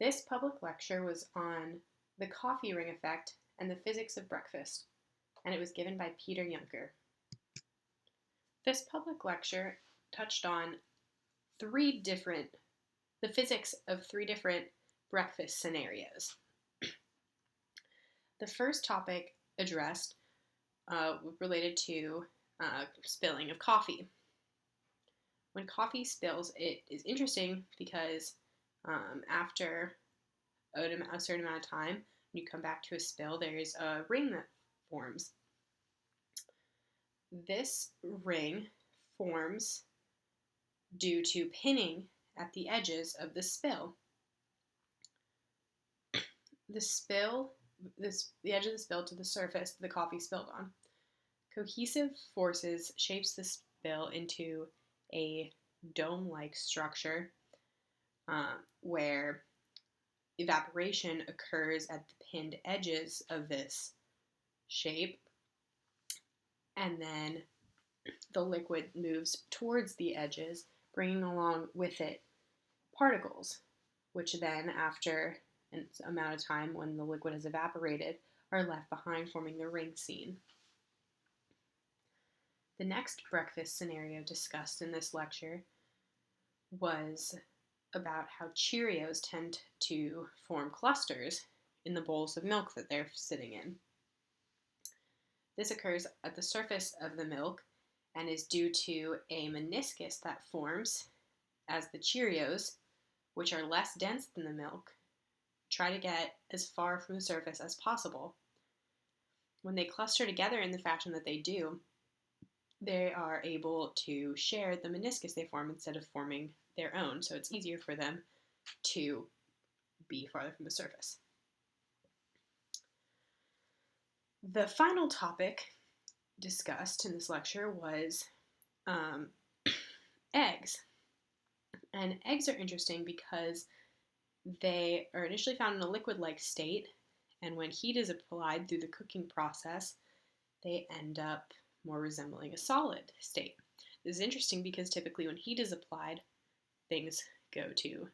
This public lecture was on the coffee ring effect and the physics of breakfast, and it was given by Peter Yunker. This public lecture touched on the physics of three different breakfast scenarios. The first topic addressed related to spilling of coffee. When coffee spills, it is interesting because after a certain amount of time, when you come back to a spill, there's a ring that forms. This ring forms due to pinning at the edges of the spill. The edge of the spill to the surface the coffee spilled on. Cohesive forces shapes the spill into a dome-like structure where evaporation occurs at the pinned edges of this shape, and then the liquid moves towards the edges, bringing along with it particles, which then, after an amount of time when the liquid has evaporated, are left behind, forming the ring scene. The next breakfast scenario discussed in this lecture was about how Cheerios tend to form clusters in the bowls of milk that they're sitting in. This occurs at the surface of the milk and is due to a meniscus that forms as the Cheerios, which are less dense than the milk, try to get as far from the surface as possible. When they cluster together in the fashion that they do, they are able to share the meniscus they form instead of forming their own, so it's easier for them to be farther from the surface. The final topic discussed in this lecture was eggs. And eggs are interesting because they are initially found in a liquid-like state, and when heat is applied through the cooking process, they end up more resembling a solid state. This is interesting because typically when heat is applied, things go to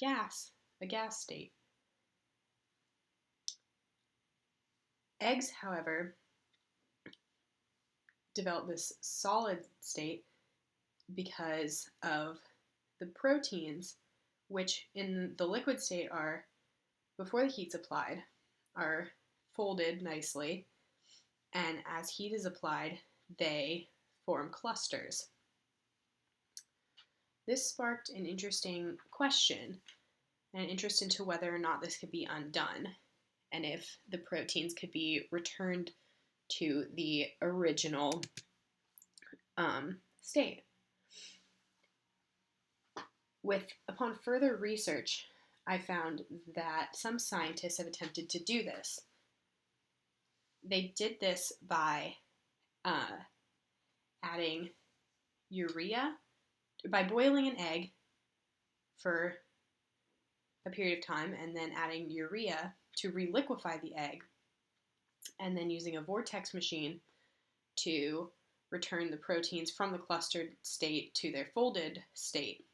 a gas state. Eggs, however, develop this solid state because of the proteins, which in the liquid state are, before the heat's applied, are folded nicely, and as heat is applied, they form clusters. This sparked an interesting question, and an interest into whether or not this could be undone, and if the proteins could be returned to the original state. Upon further research, I found that some scientists have attempted to do this. They did this by adding urea, by boiling an egg for a period of time and then adding urea to reliquefy the egg, and then using a vortex machine to return the proteins from the clustered state to their folded state.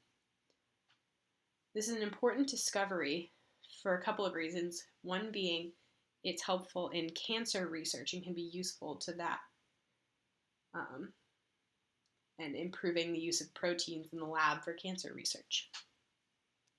This is an important discovery for a couple of reasons. One being it's helpful in cancer research and can be useful to that, and improving the use of proteins in the lab for cancer research.